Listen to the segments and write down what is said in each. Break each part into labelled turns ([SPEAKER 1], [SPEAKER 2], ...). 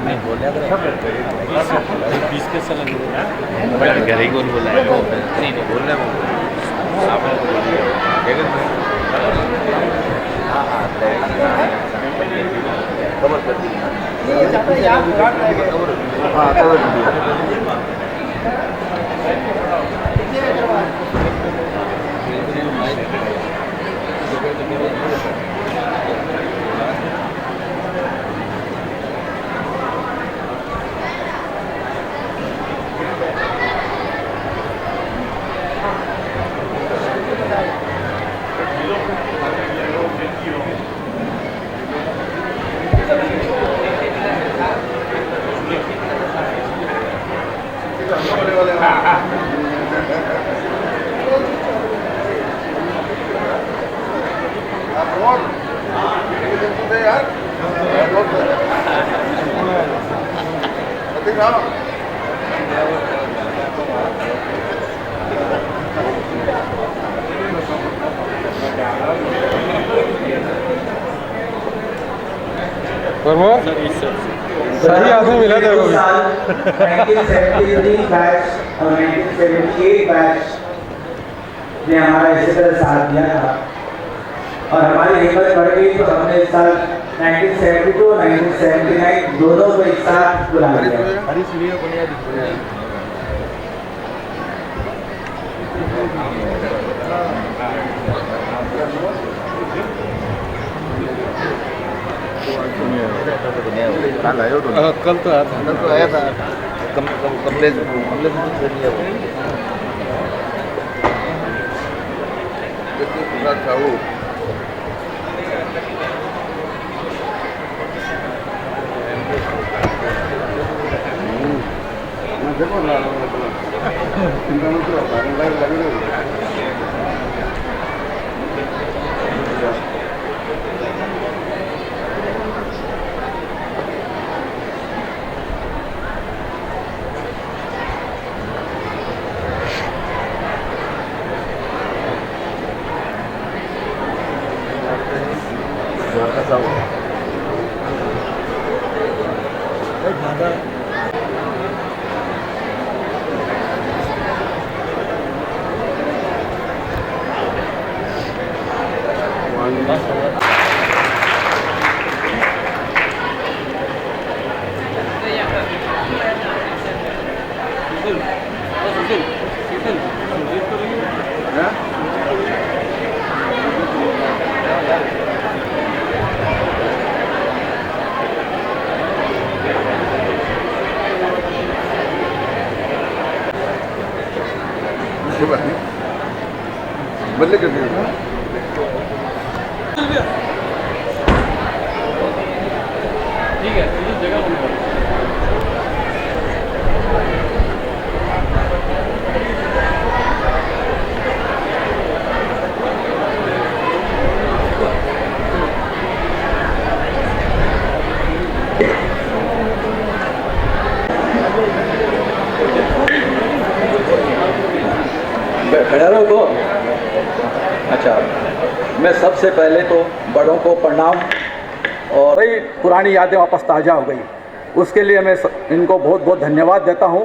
[SPEAKER 1] नहीं बोला बीस के साल घर ही कौन बोला है नहीं नहीं बोल रहे आप कवर कर दी
[SPEAKER 2] सही आदमी मिला तेरे को
[SPEAKER 3] 1973 बैच और 1978 बैच ने हमारा इसी तरह साथ दिया था और हमारी हिम्मत बढ़ गई तो हमने इस साल 1972 और 1979 दोनों को एक साथ बुला लिया।
[SPEAKER 2] कल तो आया था
[SPEAKER 1] कमले से
[SPEAKER 2] बदले कर दिया
[SPEAKER 1] ठीक है जगह
[SPEAKER 4] खड़ा रहो तो अच्छा। मैं सबसे पहले तो बड़ों को प्रणाम और कई पुरानी यादें वापस ताज़ा हो गई, उसके लिए मैं इनको बहुत बहुत धन्यवाद देता हूँ।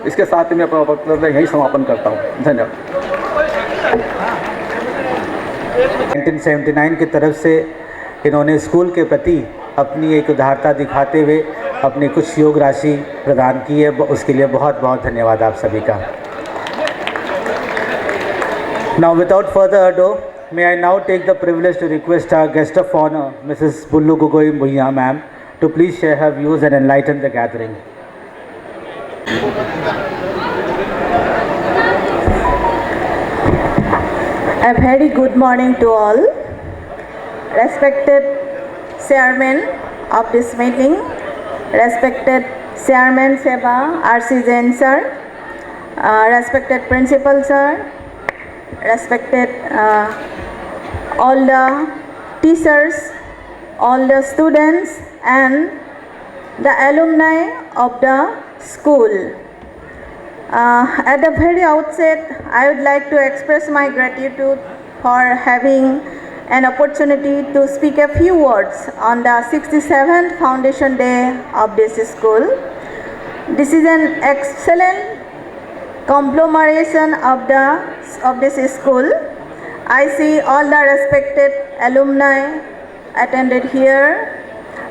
[SPEAKER 4] इसके साथ ही मैं अपना वक्तव्य यहीं समापन करता हूँ। धन्यवाद।
[SPEAKER 3] 1979 की तरफ से इन्होंने स्कूल के प्रति अपनी एक उदारता दिखाते हुए अपनी कुछ योग राशि प्रदान की है, उसके लिए बहुत बहुत धन्यवाद आप सभी का। Now without further ado, may I now take the privilege to request our guest of honor, Mrs. Bullu Gogoi Bhuiya ma'am, to please share her views and enlighten the gathering.
[SPEAKER 5] A very good morning to all. Respected Chairman of this meeting, respected Chairman Seba R.C. Jain sir, respected Principal sir, respected all the teachers, all the students and the alumni of the school. At the very outset, I would like to express my gratitude for having an opportunity to speak a few words on the 67th Foundation Day of this school. This is an excellent conglomeration of this school. I see all the respected alumni attended here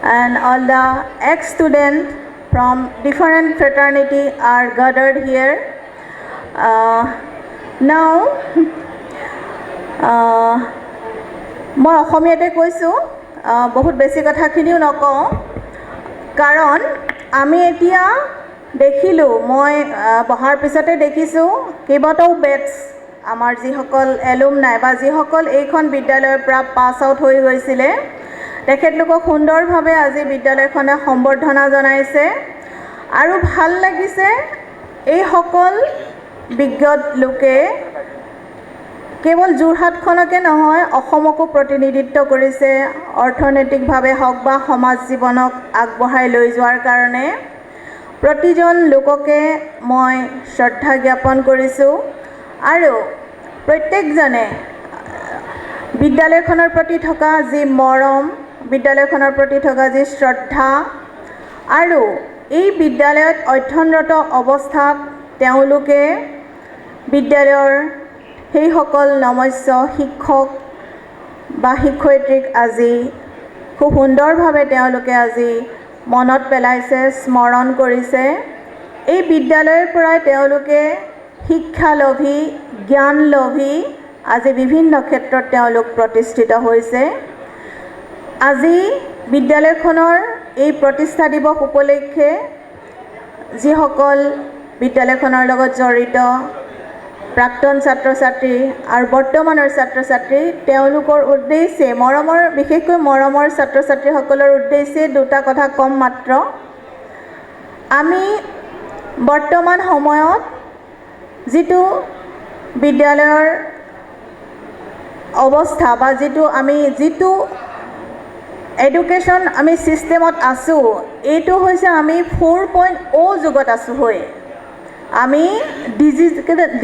[SPEAKER 5] and all the ex-students from different fraternity are gathered here. মই অসমীয়াতে কৈছোঁ, বহুত বেছি কথাখিনিও নকওঁ, কাৰণ আমি এতিয়া দেখিলোঁ, মই বহাৰ পিছতে দেখিছোঁ কেইবাটাও বেটছ আমাৰ যিসকল এলুমনাই বা যিসকল এইখন বিদ্যালয়ৰ পৰা পাছ আউট হৈ গৈছিলে, তেখেতলোকক সুন্দৰভাৱে আজি বিদ্যালয়খনে সম্বৰ্ধনা জনাইছে আৰু ভাল লাগিছে। এইসকল বিজ্ঞত লোকে কেৱল যোৰহাটখনকে নহয়, অসমকো প্ৰতিনিধিত্ব কৰিছে, অৰ্থনৈতিকভাৱে হওক বা সমাজ জীৱনক আগবঢ়াই লৈ যোৱাৰ কাৰণে। প্ৰতিজন লোককে মই শ্ৰদ্ধা জ্ঞাপন কৰিছোঁ আৰু প্ৰত্যেকজনে বিদ্যালয়খনৰ প্ৰতি থকা যি মৰম, বিদ্যালয়খনৰ প্ৰতি থকা যি শ্ৰদ্ধা আৰু এই বিদ্যালয়ত অধ্যয়নৰত অৱস্থাত তেওঁলোকে বিদ্যালয়ৰ সেইসকল নমস্য শিক্ষক বা শিক্ষয়িত্ৰীক আজি খুব সুন্দৰভাৱে তেওঁলোকে আজি মনত পেলাইছে, স্মৰণ কৰিছে। এই বিদ্যালয়ৰ পৰাই তেওঁলোকে শিক্ষালভী, জ্ঞানলভী আজি বিভিন্ন ক্ষেত্ৰত তেওঁলোক প্ৰতিষ্ঠিত হৈছে। আজি বিদ্যালয়খনৰ এই প্ৰতিষ্ঠা দিৱস উপলক্ষে যিসকল বিদ্যালয়খনৰ লগত জড়িত প্ৰাক্তন ছাত্ৰ ছাত্ৰী আৰু বৰ্তমানৰ ছাত্ৰ ছাত্ৰী, তেওঁলোকৰ উদ্দেশ্যে বিশেষকৈ মৰমৰ ছাত্ৰ ছাত্ৰীসকলৰ উদ্দেশ্যে দুটা কথা কম মাত্ৰ। আমি বৰ্তমান সময়ত যিটো বিদ্যালয়ৰ অৱস্থা বা যিটো এডুকেশ্যন আমি ছিষ্টেমত আছোঁ, এইটো হৈছে আমি 4.0 যুগত আছোঁ হৈ। আমি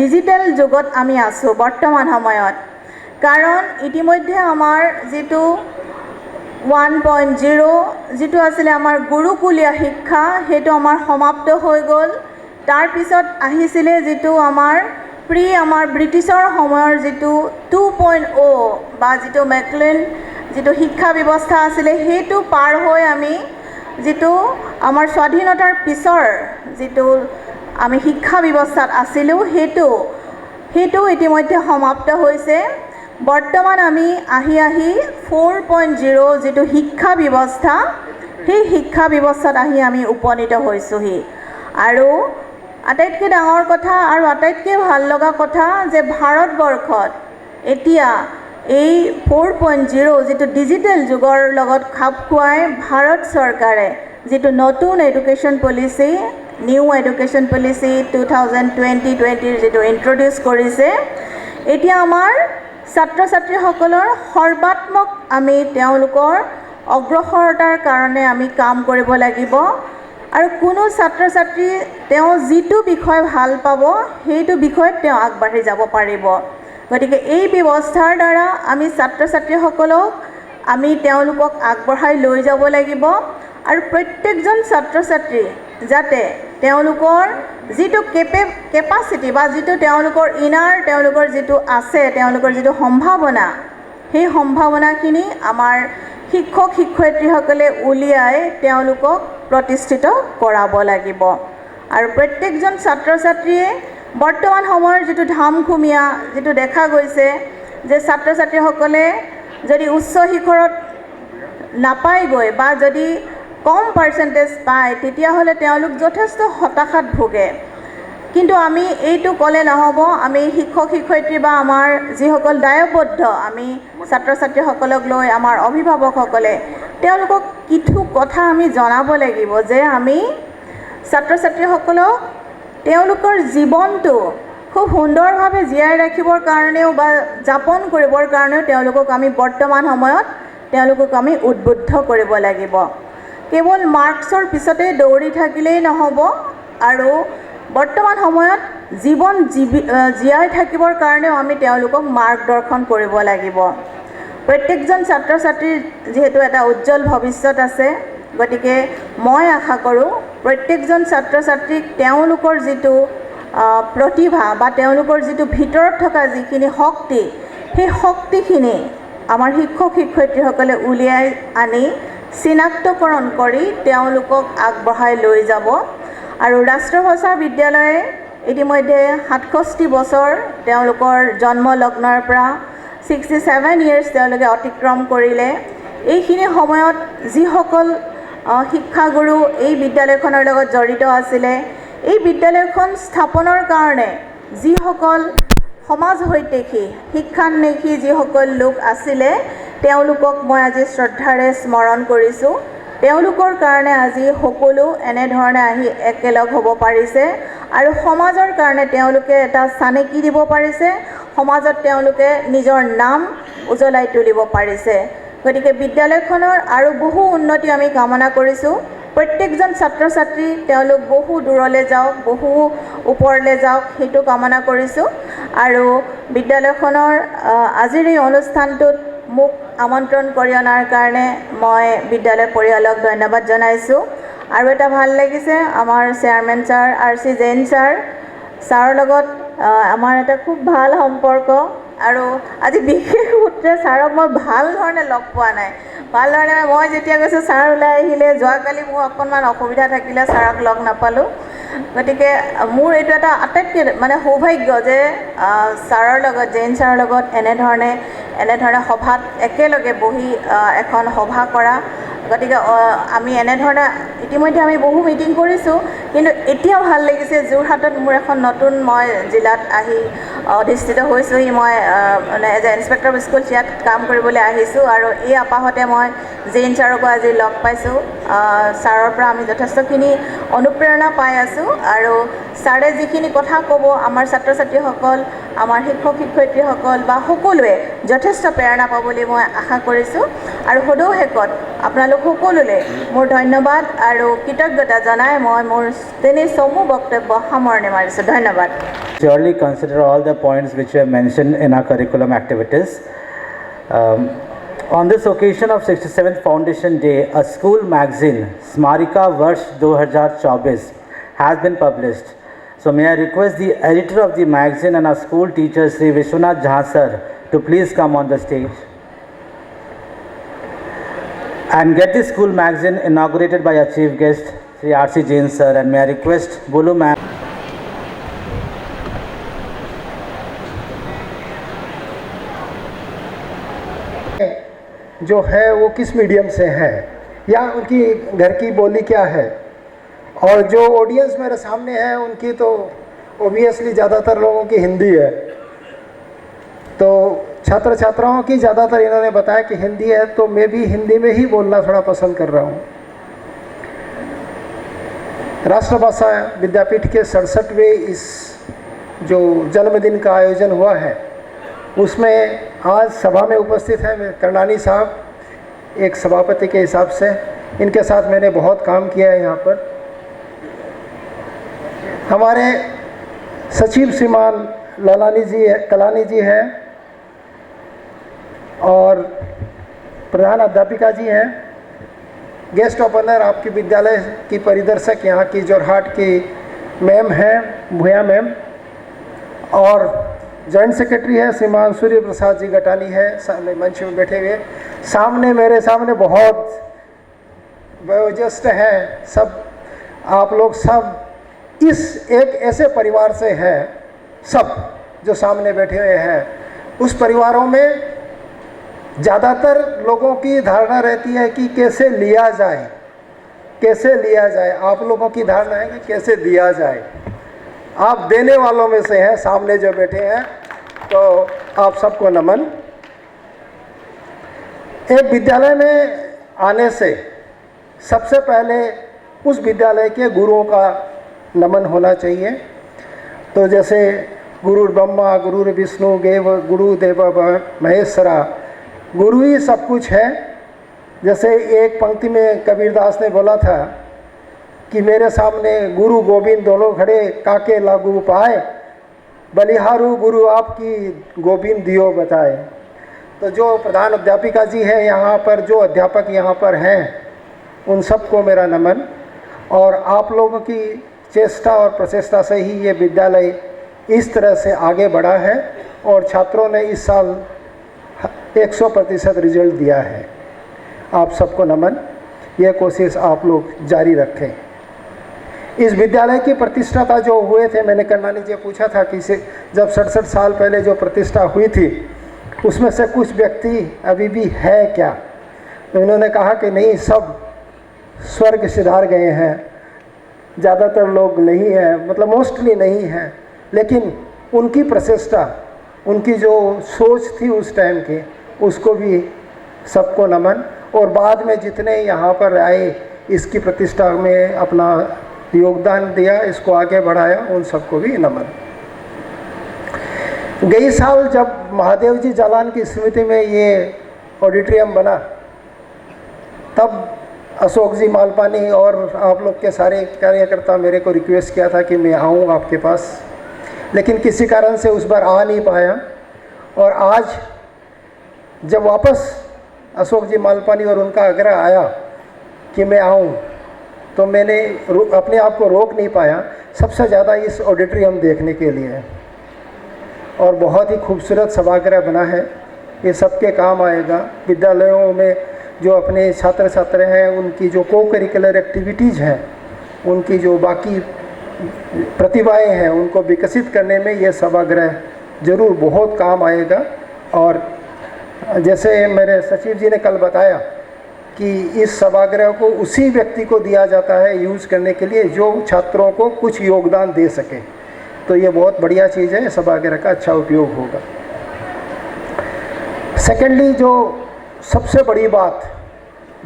[SPEAKER 5] ডিজিটেল যুগত আমি আছোঁ বৰ্তমান সময়ত, কাৰণ ইতিমধ্যে আমাৰ যিটো 1.0 যিটো আছিলে আমাৰ গুৰুকুলীয়া শিক্ষা, সেইটো আমাৰ সমাপ্ত হৈ গ'ল। তাৰপিছত আহিছিলে যিটো আমাৰ আমাৰ ব্ৰিটিছৰ সময়ৰ যিটো 2.0 বা যিটো মেকলেন যিটো শিক্ষা ব্যৱস্থা আছিলে, সেইটো পাৰ হৈ আমি যিটো আমাৰ স্বাধীনতাৰ পিছৰ যিটো আমি শিক্ষা ব্যৱস্থাত আছিলোঁ, সেইটো ইতিমধ্যে সমাপ্ত হৈছে। বৰ্তমান আমি আহি 4.0 যিটো শিক্ষা ব্যৱস্থা, সেই শিক্ষা ব্যৱস্থাত আহি আমি উপনীত হৈছোঁহি। আৰু আটাইতকৈ ডাঙৰ কথা আৰু আটাইতকৈ ভাল লগা কথা যে ভাৰতবৰ্ষত এতিয়া এই 4.0 যিটো ডিজিটেল যুগৰ লগত খাপ খুৱাই ভাৰত চৰকাৰে যিটো নতুন education policy, new education policy 2020 যিটো ইন্ট্ৰডিউচ কৰিছে, এতিয়া আমাৰ ছাত্ৰ ছাত্ৰীসকলৰ সৰ্বাত্মক আমি তেওঁলোকৰ অগ্ৰসৰতাৰ কাৰণে আমি কাম কৰিব লাগিব। আৰু কোনো ছাত্ৰ ছাত্ৰী তেওঁ যিটো বিষয় ভাল পাব, সেইটো বিষয়ত তেওঁ আগবাঢ়ি যাব পাৰিব। গতিকে এই ব্যৱস্থাৰ দ্বাৰা আমি ছাত্ৰ ছাত্ৰীসকলক তেওঁলোকক আগবঢ়াই লৈ যাব লাগিব আৰু প্ৰত্যেকজন ছাত্ৰ ছাত্ৰী যাতে তেওঁলোকৰ যিটো কেপাচিটি বা যিটো তেওঁলোকৰ তেওঁলোকৰ যিটো আছে, তেওঁলোকৰ যিটো সম্ভাৱনা, সেই সম্ভাৱনাখিনি আমাৰ শিক্ষক শিক্ষয়িত্ৰীসকলে উলিয়াই তেওঁলোকক প্ৰতিষ্ঠিত কৰাব লাগিব। আৰু প্ৰত্যেকজন ছাত্ৰ ছাত্ৰীয়ে বৰ্তমান সময়ৰ যিটো ধামখুমীয়া যিটো দেখা গৈছে যে ছাত্ৰ ছাত্ৰীসকলে যদি উচ্চ শিখৰত নাপায়গৈ বা যদি কম পাৰ্চেণ্টেজ পায়, তেতিয়াহ'লে তেওঁলোক যথেষ্ট হতাশাত ভোগে। কিন্তু আমি এইটো ক'লে নহ'ব, আমি শিক্ষক শিক্ষয়িত্ৰী বা আমাৰ যিসকল দায়বদ্ধ আমি ছাত্ৰ ছাত্ৰীসকলক লৈ আমাৰ অভিভাৱকসকলে তেওঁলোকক কিছু কথা আমি জনাব লাগিব যে আমি ছাত্ৰ ছাত্ৰীসকলক তেওঁলোকৰ জীৱনটো খুব সুন্দৰভাৱে জীয়াই ৰাখিবৰ কাৰণেও বা যাপন কৰিবৰ কাৰণেও তেওঁলোকক আমি বৰ্তমান সময়ত আমি উদ্বুদ্ধ কৰিব লাগিব। কেৱল মাৰ্কছৰ পিছতে দৌৰি থাকিলেই নহ'ব আৰু বৰ্তমান সময়ত জীৱন জীয়াই থাকিবৰ কাৰণেও আমি তেওঁলোকক মাৰ্গদৰ্শন কৰিব লাগিব। প্ৰত্যেকজন ছাত্ৰ ছাত্ৰীৰ যিহেতু এটা উজ্জ্বল ভৱিষ্যত আছে, গতিকে মই আশা কৰোঁ প্ৰত্যেকজন ছাত্ৰ ছাত্ৰীক তেওঁলোকৰ যিটো প্ৰতিভা বা তেওঁলোকৰ যিটো ভিতৰত থকা যিখিনি শক্তি, সেই শক্তিখিনি আমাৰ শিক্ষক শিক্ষয়িত্ৰীসকলে উলিয়াই আনি চিনাক্তকৰণ কৰি তেওঁলোকক আগবঢ়াই লৈ যাব। আৰু ৰাষ্ট্ৰভাষা বিদ্যালয়ে ইতিমধ্যে 67 বছৰ তেওঁলোকৰ জন্মলগ্নৰ পৰা 67 ইয়াৰ্ছ তেওঁলোকে অতিক্ৰম কৰিলে। এইখিনি সময়ত যিসকল শিক্ষাগুৰু এই বিদ্যালয়খনৰ লগত জড়িত আছিলে, এই বিদ্যালয়খন স্থাপনৰ কাৰণে যিসকল সমাজহৈতেকী শিক্ষান্বেষী যিসকল লোক আছিলে, তেওঁলোকক মই আজি শ্ৰদ্ধাৰে স্মৰণ কৰিছোঁ। তেওঁলোকৰ কাৰণে আজি সকলো এনেধৰণে আহি একেলগ হ'ব পাৰিছে আৰু সমাজৰ কাৰণে তেওঁলোকে এটা চানেকি দিব পাৰিছে, সমাজত তেওঁলোকে নিজৰ নাম উজ্বলাই তুলিব পাৰিছে। গতিকে বিদ্যালয়খনৰ আৰু বহু উন্নতি আমি কামনা কৰিছোঁ। প্ৰত্যেকজন ছাত্ৰ ছাত্ৰী তেওঁলোক বহু দূৰলৈ যাওক, বহু ওপৰলৈ যাওক, সেইটো কামনা কৰিছোঁ। আৰু বিদ্যালয়খনৰ আজিৰ এই অনুষ্ঠানটোত মোক আমন্ত্ৰণ কৰি অনাৰ কাৰণে মই বিদ্যালয় পৰিয়ালক ধন্যবাদ জনাইছোঁ। আৰু এটা ভাল লাগিছে, আমাৰ চেয়াৰমেন ছাৰ RC জৈন ছাৰৰ লগত আমাৰ এটা খুব ভাল সম্পৰ্ক। আৰু আজি বিশেষ সূত্ৰে ছাৰক মই ভাল ধৰণে লগ পোৱা নাই। ভাল ধৰণে মই যেতিয়া গৈছোঁ ছাৰ ওলাই আহিলে, যোৱাকালি মোৰ অকণমান অসুবিধা থাকিলে ছাৰক লগ নাপালোঁ। গতিকে মোৰ এইটো এটা আটাইতকৈ মানে সৌভাগ্য যে ছাৰৰ লগত, জৈন ছাৰৰ লগত এনেধৰণে সভাত একেলগে বহি এখন সভা কৰা। গতিকে আমি এনেধৰণে ইতিমধ্যে আমি বহু মিটিং কৰিছোঁ, কিন্তু এতিয়াও ভাল লাগিছে যোৰহাটত মোৰ এখন নতুন মই জিলাত আহি অধিষ্ঠিত হৈছোঁহি। মই মানে as a inspector of school ইয়াত কাম কৰিবলৈ আহিছোঁ আৰু এই আপাহতে মই জৈন ছাৰকো আজি লগ পাইছোঁ। ছাৰৰ পৰা আমি যথেষ্টখিনি অনুপ্ৰেৰণা পাই আছোঁ আৰু ছাৰে যিখিনি কথা ক'ব আমাৰ ছাত্ৰ ছাত্ৰীসকল, আমাৰ শিক্ষক শিক্ষয়িত্ৰীসকল বা সকলোৱে যথেষ্ট প্ৰেৰণা পাব বুলি মই আশা কৰিছোঁ। আৰু সদৌ শেষত আপোনালোক সকলোলৈ মোৰ ধন্যবাদ আৰু কৃতজ্ঞতা জনাই মই মোৰ তেনেই চমু বক্তব্য সামৰণি মাৰিছোঁ। ধন্যবাদ।
[SPEAKER 6] Surely consider all the points which were mentioned in our curriculum activities. On this occasion of 67th Foundation Day, a school magazine, Smarika Varsh 2024, has been published. So may I request the editor of the magazine and our school teacher, Sri Vishwanath Jha sir, to please come on the stage and get the school magazine inaugurated by our chief guest, Sri RC Jain sir, and may I request Bulu ma'am.
[SPEAKER 7] जो है वो किस medium से है या उनकी घर की बोली क्या है, और जो ऑडियंस मेरे सामने है उनकी तो ओबियसली ज़्यादातर लोगों की हिंदी है। तो छात्र छात्राओं की ज़्यादातर इन्होंने बताया कि हिंदी है, तो मैं भी हिंदी में ही बोलना थोड़ा पसंद कर रहा हूँ। राष्ट्रभाषा विद्यापीठ के 67वें इस जो जन्मदिन का आयोजन हुआ है, उसमें आज सभा में उपस्थित हैं करनानी साहब, एक सभापति के हिसाब से। इनके साथ मैंने बहुत काम किया है यहाँ पर। हमारे सचिव श्रीमान कलानी जी हैं और प्रधान अध्यापिका जी हैं। गेस्ट ऑफ ऑनर आपकी विद्यालय की परिदर्शक यहाँ की जोरहाट की मैम हैं, भूया मैम, और जॉइंट सेक्रेटरी है श्रीमान सूर्य प्रसाद जी गटानी है सामने मंच में बैठे हुए। सामने मेरे सामने बहुत वयोज्येष्ठ हैं सब, आप लोग सब इस एक ऐसे परिवार से हैं, सब जो सामने बैठे हुए हैं। उस परिवारों में ज़्यादातर लोगों की धारणा रहती है कि कैसे लिया जाए, कैसे लिया जाए। आप लोगों की धारणा है कि कैसे दिया जाए। आप देने वालों में से हैं, सामने जो बैठे हैं, तो आप सबको नमन। एक विद्यालय में आने से सबसे पहले उस विद्यालय के गुरुओं का नमन होना चाहिए। तो जैसे गुरु ब्रह्मा गुरु विष्णु गुरुदेव महेश्वरा, गुरु ही सब कुछ है। जैसे एक पंक्ति में कबीरदास ने बोला था कि मेरे सामने गुरु गोविंद दोनों खड़े, काके लागू पाए, बलिहारू गुरु आपकी गोविंद दियो बताए। तो जो प्रधान अध्यापिका जी है यहाँ पर, जो अध्यापक यहाँ पर हैं, उन सबको मेरा नमन। और आप लोगों की चेष्टा और प्रचेष्टा से ही ये विद्यालय इस तरह से आगे बढ़ा है और छात्रों ने इस साल 100% रिजल्ट दिया है। आप सबको नमन। यह कोशिश आप लोग जारी रखें। इस विद्यालय की प्रतिष्ठा जो हुए थे, मैंने कर्णानी जी पूछा था कि जब 67 साल पहले जो प्रतिष्ठा हुई थी उसमें से कुछ व्यक्ति अभी भी है क्या? तो इन्होंने कहा कि नहीं, सब स्वर्ग सिधार गए हैं, ज़्यादातर लोग नहीं हैं, मतलब मोस्टली नहीं हैं। लेकिन उनकी प्रचेष्टा, उनकी जो सोच थी उस टाइम की, उसको भी सबको नमन। और बाद में जितने यहाँ पर आए, इसकी प्रतिष्ठा में अपना योगदान दिया, इसको आगे बढ़ाया, उन सबको भी नमन। गई साल जब महादेव जी जालान की स्मृति में ये ऑडिटोरियम बना, तब अशोक जी मालपानी और आप लोग के सारे कार्यकर्ता मेरे को रिक्वेस्ट किया था कि मैं आऊँ आपके पास, लेकिन किसी कारण से उस बार आ नहीं पाया। और आज जब वापस अशोक जी मालपानी और उनका आग्रह आया कि मैं आऊँ, तो मैंने अपने आप को रोक नहीं पाया, सबसे ज़्यादा इस ऑडिटोरियम देखने के लिए। और बहुत ही खूबसूरत सभागृह बना है, ये सबके काम आएगा। विद्यालयों में जो अपने छात्र छात्र हैं, उनकी जो को करिकुलर एक्टिविटीज़ हैं, उनकी जो बाकी प्रतिभाएं हैं, उनको विकसित करने में ये सभागृह ज़रूर बहुत काम आएगा। और जैसे मेरे सचिव जी ने कल बताया कि इस सभागृह को उसी व्यक्ति को दिया जाता है यूज़ करने के लिए जो छात्रों को कुछ योगदान दे सके, तो ये बहुत बढ़िया चीज़ है, सभागृह का अच्छा उपयोग होगा। सेकेंडली, जो सबसे बड़ी बात,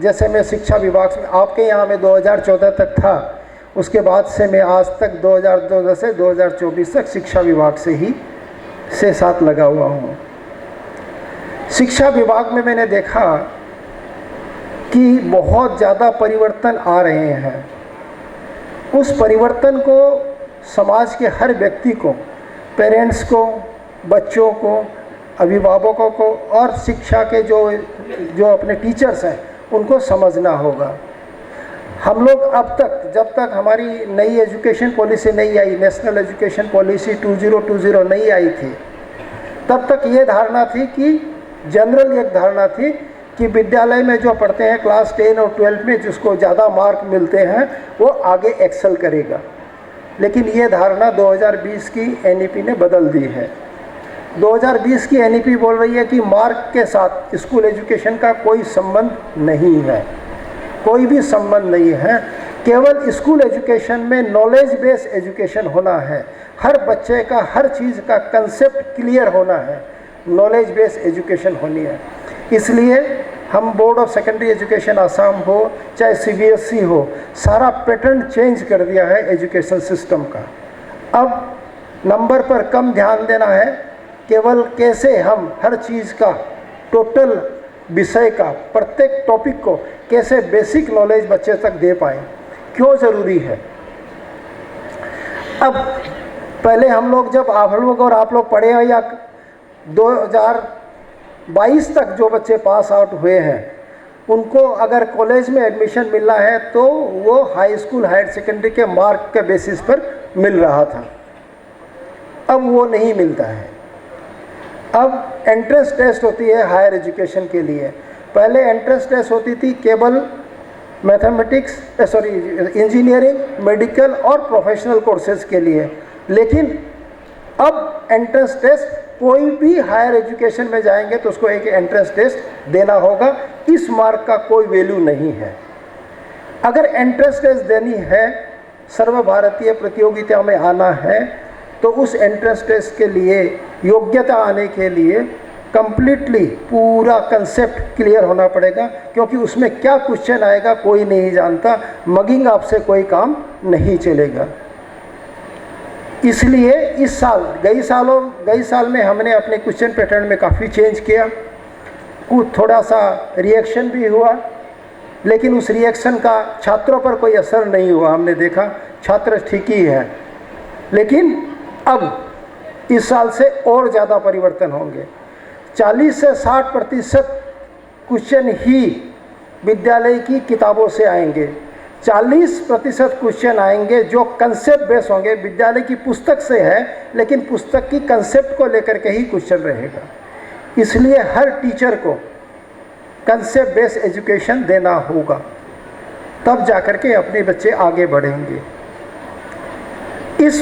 [SPEAKER 7] जैसे मैं शिक्षा विभाग में आपके यहाँ में 2014 तक था, उसके बाद से मैं आज तक 2014 से 2024 तक शिक्षा विभाग से साथ लगा हुआ हूँ। शिक्षा विभाग में मैंने देखा कि बहुत ज़्यादा परिवर्तन आ रहे हैं। उस परिवर्तन को समाज के हर व्यक्ति को, पेरेंट्स को, बच्चों को, अभिभावकों को और शिक्षा के जो अपने टीचर्स हैं, उनको समझना होगा। हम लोग अब तक, जब तक हमारी नई एजुकेशन पॉलिसी नहीं आई, नेशनल एजुकेशन पॉलिसी 2020 नहीं आई थी, तब तक ये धारणा थी कि जनरल एक धारणा थी कि विद्यालय में जो पढ़ते हैं क्लास 10 और 12 में, जिसको ज़्यादा मार्क मिलते हैं वो आगे एक्सेल करेगा। लेकिन ये धारणा 2020 की एनईपी ने बदल दी है। 2020 की एनईपी बोल रही है कि मार्क के साथ स्कूल एजुकेशन का कोई संबंध नहीं है, कोई भी संबंध नहीं है। केवल स्कूल एजुकेशन में नॉलेज बेस्ड एजुकेशन होना है। हर बच्चे का हर चीज़ का कंसेप्ट क्लियर होना है, नॉलेज बेस्ड एजुकेशन होनी है। इसलिए हम board of secondary education Assam हो चाहे सीबीएसई हो, सारा पैटर्न चेंज कर दिया है एजुकेशन सिस्टम का। अब नंबर पर कम ध्यान देना है, केवल कैसे हम हर चीज़ का, टोटल विषय का, प्रत्येक टॉपिक को कैसे बेसिक नॉलेज बच्चे तक दे पाएँ, क्यों ज़रूरी है। अब पहले हम लोग जब आप लोग पढ़े हैं, या 2022 तक जो बच्चे पास आउट हुए हैं, उनको अगर कॉलेज में एडमिशन मिलना है तो वो हाई स्कूल हायर सेकेंडरी के मार्क के बेसिस पर मिल रहा था। अब वो नहीं मिलता है। अब एंट्रेंस टेस्ट होती है हायर एजुकेशन के लिए। पहले एंट्रेंस टेस्ट होती थी केवल मैथमेटिक्स, इंजीनियरिंग, मेडिकल और प्रोफेशनल कोर्सेज के लिए, लेकिन अब एंट्रेंस टेस्ट, कोई भी हायर एजुकेशन में जाएंगे तो उसको एक एंट्रेंस टेस्ट देना होगा। इस मार्क का कोई वैल्यू नहीं है। अगर एंट्रेंस टेस्ट देनी है, सर्वभारतीय प्रतियोगिता में आना है, तो उस एंट्रेंस टेस्ट के लिए, योग्यता आने के लिए कंप्लीटली पूरा कंसेप्ट क्लियर होना पड़ेगा, क्योंकि उसमें क्या क्वेश्चन आएगा कोई नहीं जानता। मगिंग आपसे कोई काम नहीं चलेगा। इसलिए इस साल, गई साल में हमने अपने क्वेश्चन पैटर्न में काफ़ी चेंज किया। कुछ थोड़ा सा रिएक्शन भी हुआ, लेकिन उस रिएक्शन का छात्रों पर कोई असर नहीं हुआ। हमने देखा छात्र ठीक ही हैं। लेकिन अब इस साल से और ज़्यादा परिवर्तन होंगे। 40 से 60% क्वेश्चन ही विद्यालय की किताबों से आएंगे। 40% क्वेश्चन आएंगे जो कंसेप्ट बेस होंगे, विद्यालय की पुस्तक से है लेकिन पुस्तक की कंसेप्ट को लेकर के ही क्वेश्चन रहेगा। इसलिए हर टीचर को कंसेप्ट बेस एजुकेशन देना होगा, तब जाकर के अपने बच्चे आगे बढ़ेंगे। इस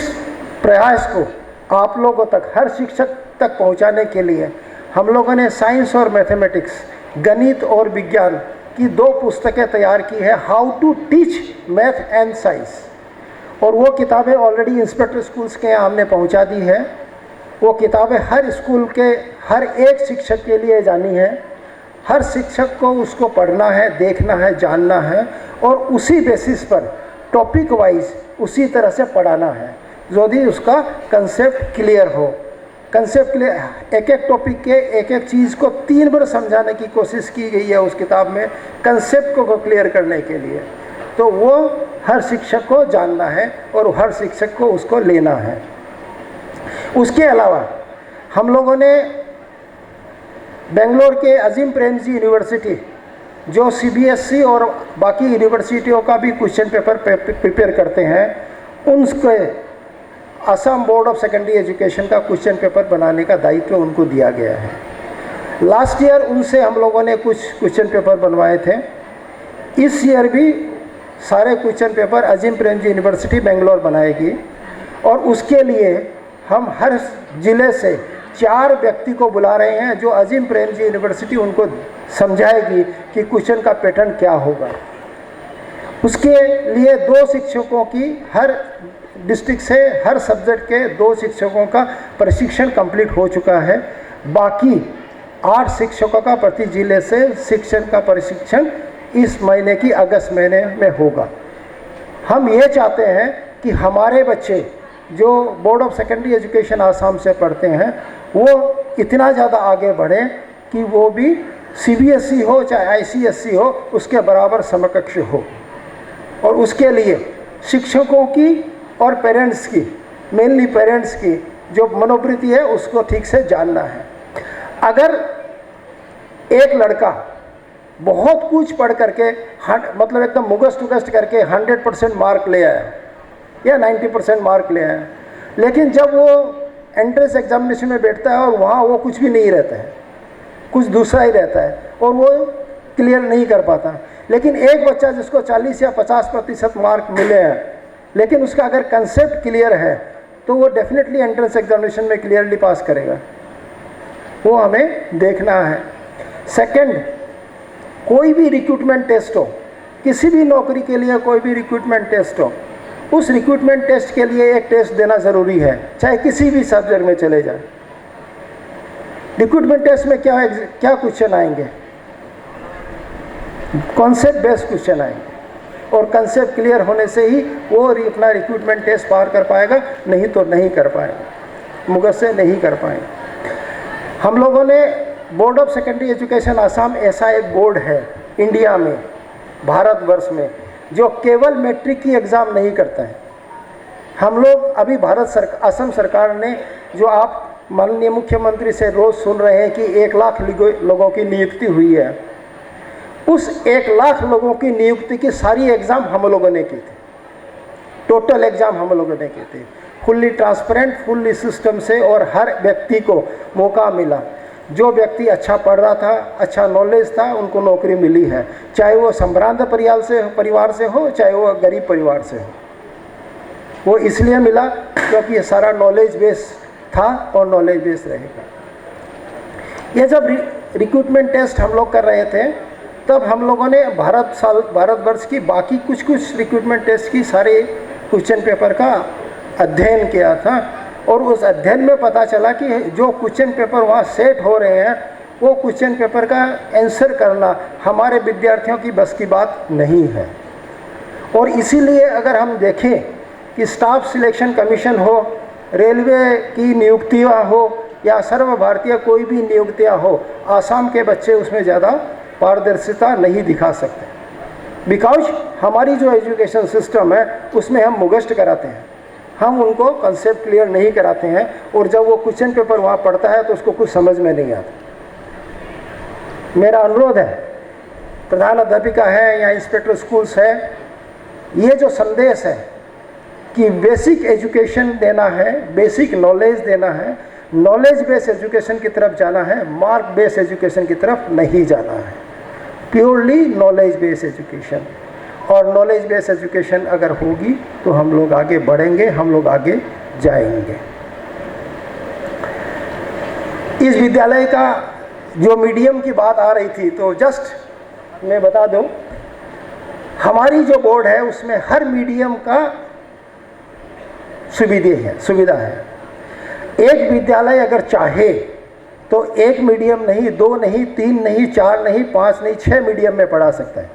[SPEAKER 7] प्रयास को आप लोगों तक, हर शिक्षक तक पहुंचाने के लिए हम लोगों ने साइंस और मैथमेटिक्स, गणित और विज्ञान की 2 पुस्तकें तैयार की है, how to teach math and science. और वो किताबें ऑलरेडी इंस्पेक्टर स्कूल्स के यहाँ हमने पहुंचा दी है। वो किताबें हर स्कूल के हर एक शिक्षक के लिए जानी है। हर शिक्षक को उसको पढ़ना है, देखना है, जानना है और उसी बेसिस पर टॉपिक वाइज उसी तरह से पढ़ाना है, यदि उसका कंसेप्ट क्लियर हो। कंसेप्ट क्लियर, एक एक टॉपिक के एक एक चीज़ को 3 बार समझाने की कोशिश की गई है उस किताब में, कंसेप्ट को क्लियर करने के लिए। तो वो हर शिक्षक को जानना है और हर शिक्षक को उसको लेना है। उसके अलावा हम लोगों ने बेंगलोर के अजीम प्रेमजी यूनिवर्सिटी, जो CBSE और बाकी यूनिवर्सिटियों का भी क्वेश्चन पेपर प्रिपेयर करते हैं, उनके Assam board of secondary education का क्वेश्चन पेपर बनाने का दायित्व उनको दिया गया है। लास्ट ईयर उनसे हम लोगों ने कुछ क्वेश्चन पेपर बनवाए थे। इस ईयर भी सारे question paper Azim Premji university Bangalore बनाएगी और उसके लिए हम हर ज़िले से 4 व्यक्ति को बुला रहे हैं जो अजीम प्रेमजी यूनिवर्सिटी उनको समझाएगी कि क्वेश्चन का पैटर्न क्या होगा। उसके लिए 2 शिक्षकों की, हर डिस्ट्रिक्ट से हर सब्जेक्ट के 2 शिक्षकों का प्रशिक्षण कंप्लीट हो चुका है। बाकी 8 शिक्षकों का प्रति जिले से शिक्षण का प्रशिक्षण इस महीने की अगस्त महीने में होगा। हम ये चाहते हैं कि हमारे बच्चे जो board of secondary education Assam से पढ़ते हैं वो इतना ज़्यादा आगे बढ़ें कि वो भी CBSE हो चाहे ICSE हो उसके बराबर समकक्ष हो। और उसके लिए शिक्षकों की और पेरेंट्स की, मेनली पेरेंट्स की जो मनोवृत्ति है उसको ठीक से जानना है। अगर एक लड़का बहुत कुछ पढ़ करके मतलब एकदम मुगस्त उगस्त करके 100% मार्क ले आया या 90% मार्क ले आया, लेकिन जब वो एंट्रेंस एग्जामिनेशन में बैठता है और वहाँ वो कुछ भी नहीं रहता है, कुछ दूसरा ही रहता है और वो क्लियर नहीं कर पाता। लेकिन एक बच्चा जिसको 40 या 50% मार्क मिले हैं, लेकिन उसका अगर कंसेप्ट क्लियर है तो वो डेफिनेटली एंट्रेंस एग्जामिनेशन में क्लियरली पास करेगा। वो हमें देखना है। सेकंड, कोई भी रिक्रूटमेंट टेस्ट हो, किसी भी नौकरी के लिए कोई भी रिक्रूटमेंट टेस्ट हो, उस रिक्रूटमेंट टेस्ट के लिए एक टेस्ट देना ज़रूरी है, चाहे किसी भी सब्जेक्ट में चले जाए। रिक्रूटमेंट टेस्ट में क्या क्वेश्चन आएंगे? कॉन्सेप्ट बेस्ड क्वेश्चन आएंगे और कंसेप्ट क्लियर होने से ही वो अपना रिक्रूटमेंट टेस्ट पार कर पाएगा, नहीं तो नहीं कर पाएगा, मुगस से नहीं कर पाएगा। हम लोगों ने board of secondary education Assam ऐसा एक बोर्ड है इंडिया में, भारतवर्ष में, जो केवल मैट्रिक की एग्ज़ाम नहीं करता है। हम लोग अभी असम सरकार ने, जो आप माननीय मुख्यमंत्री से रोज़ सुन रहे हैं कि 1 लाख लोगों की नियुक्ति हुई है, उस 1 लाख लोगों की नियुक्ति की सारी एग्ज़ाम हम लोगों ने की थी। टोटल एग्ज़ाम हम लोगों ने की थी, फुल्ली ट्रांसपेरेंट, फुल्ली सिस्टम से, और हर व्यक्ति को मौका मिला। जो व्यक्ति अच्छा पढ़ रहा था, अच्छा नॉलेज था, उनको नौकरी मिली है, चाहे वो संभ्रांत परिवार से हो, चाहे वो गरीब परिवार से हो। वो इसलिए मिला क्योंकि ये सारा नॉलेज बेस था और नॉलेज बेस रहेगा। ये जब रिक्रूटमेंट टेस्ट हम लोग कर रहे थे, तब हम लोगों ने भारतवर्ष की बाकी कुछ रिक्रूटमेंट टेस्ट की सारे क्वेश्चन पेपर का अध्ययन किया था, और उस अध्ययन में पता चला कि जो क्वेश्चन पेपर वहाँ सेट हो रहे हैं, वो क्वेश्चन पेपर का आंसर करना हमारे विद्यार्थियों की बस की बात नहीं है। और इसीलिए अगर हम देखें कि स्टाफ सिलेक्शन कमीशन हो, रेलवे की नियुक्तियाँ हो या सर्व भारतीय कोई भी नियुक्तियाँ हो, आसाम के बच्चे उसमें ज़्यादा पारदर्शिता नहीं दिखा सकते, बिकॉज हमारी जो एजुकेशन सिस्टम है उसमें हम मुगस्ट कराते हैं, हम उनको कंसेप्ट क्लियर नहीं कराते हैं, और जब वो क्वेश्चन पेपर वहाँ पढ़ता है तो उसको कुछ समझ में नहीं आता। मेरा अनुरोध है, प्रधान अध्यापिका है या इंस्पेक्टर स्कूल्स है, ये जो संदेश है कि बेसिक एजुकेशन देना है, बेसिक नॉलेज देना है, नॉलेज बेस्ड एजुकेशन की तरफ जाना है, मार्क बेस्ड एजुकेशन की तरफ नहीं जाना है, प्योरली नॉलेज बेस्ड एजुकेशन। और नॉलेज बेस्ड एजुकेशन अगर होगी तो हम लोग आगे बढ़ेंगे, हम लोग आगे जाएंगे। इस विद्यालय का जो मीडियम की बात आ रही थी, तो जस्ट मैं बता दूं, हमारी जो बोर्ड है उसमें हर मीडियम का सुविधा है। एक विद्यालय अगर चाहे तो एक मीडियम नहीं, 2 नहीं, 3 नहीं, 4 नहीं, 5 नहीं, 6 मीडियम में पढ़ा सकता है।